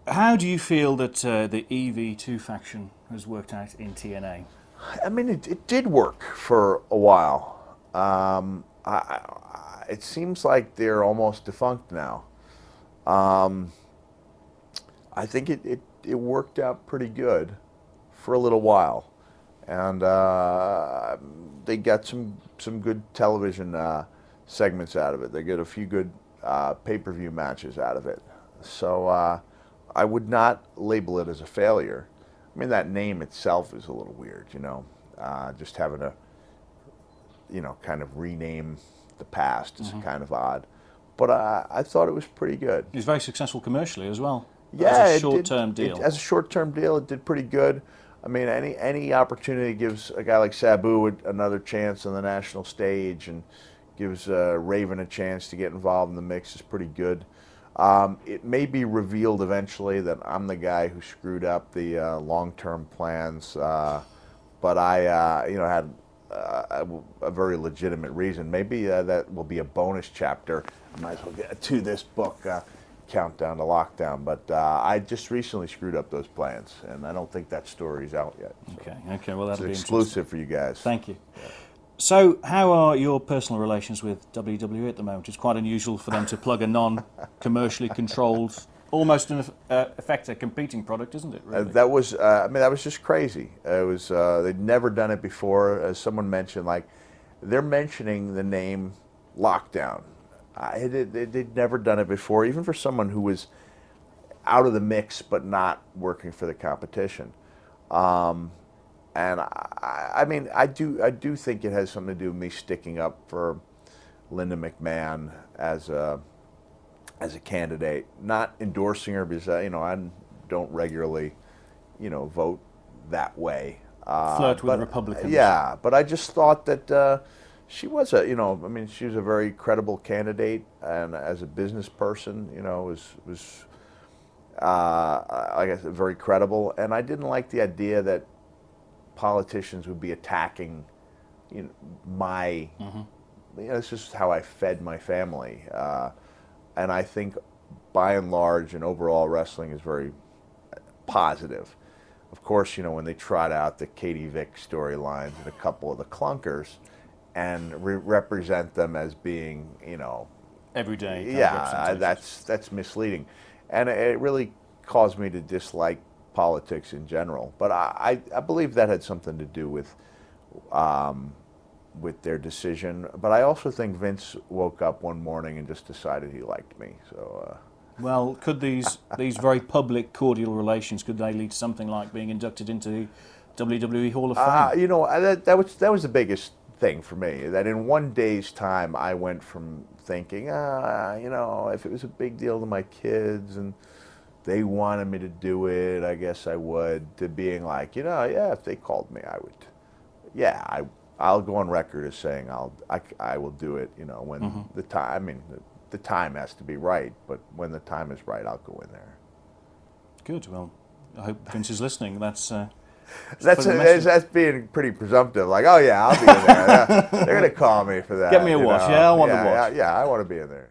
how do you feel that the EV2 faction has worked out in TNA? I mean, it did work for a while. It seems like they're almost defunct now. I think it worked out pretty good for a little while, and they got some good television segments out of it. They get a few good pay-per-view matches out of it. So I would not label it as a failure. I mean, that name itself is a little weird, you know. Just having to, you know, kind of rename the past is kind of odd. But I thought it was pretty good. It was very successful commercially as well. Yeah, as a short-term deal. As a short-term deal, it did pretty good. I mean, any opportunity gives a guy like Sabu another chance on the national stage, and gives Raven a chance to get involved in the mix is pretty good. It may be revealed eventually that I'm the guy who screwed up the long-term plans, but I, you know, had a very legitimate reason. Maybe that will be a bonus chapter. I might as well get to this book, Countdown to Lockdown. But I just recently screwed up those plans, and I don't think that story's out yet. So Okay, well, that'll be exclusive for you guys. Thank you. Yeah. So, how are your personal relations with WWE at the moment? It's quite unusual for them to plug a non-commercially controlled, almost in effect a competing product, isn't it? Really? That was, I mean, that was just crazy. It was, they'd never done it before. As someone mentioned, like, they're mentioning the name Lockdown. They'd never done it before, even for someone who was out of the mix but not working for the competition. And I mean, I do think it has something to do with me sticking up for Linda McMahon as a candidate, not endorsing her because you know, I don't regularly, you know, vote that way. Flirt with Republicans. Yeah, but I just thought that she was a, you know, I mean, she was a very credible candidate, and as a business person, you know, was like I said, very credible. And I didn't like the idea that politicians would be attacking, you know, my, you know, this is how I fed my family. And I think, by and large, and overall, wrestling is very positive. Of course, you know, when they trot out the Katie Vick storylines and a couple of the clunkers, and represent them as being, you know, everyday. Yeah, that's misleading, and it really caused me to dislike politics in general. But I believe that had something to do with their decision. But I also think Vince woke up one morning and just decided he liked me. So. Well, could these very public, cordial relations, could they lead to something like being inducted into WWE Hall of Fame? You know, that was the biggest thing for me. That in one day's time, I went from thinking, you know, if it was a big deal to my kids and they wanted me to do it, I guess I would, to being like, you know, yeah, if they called me, I would. Yeah, I'll go on record as saying I will do it. You know, when the time. I mean, the time has to be right, but when the time is right, I'll go in there. Good. Well, I hope Vince is listening. That's being pretty presumptive. Like, oh yeah, I'll be in there. They're going to call me for that. Get me a watch. Yeah, I want the watch. Yeah, I want to be in there.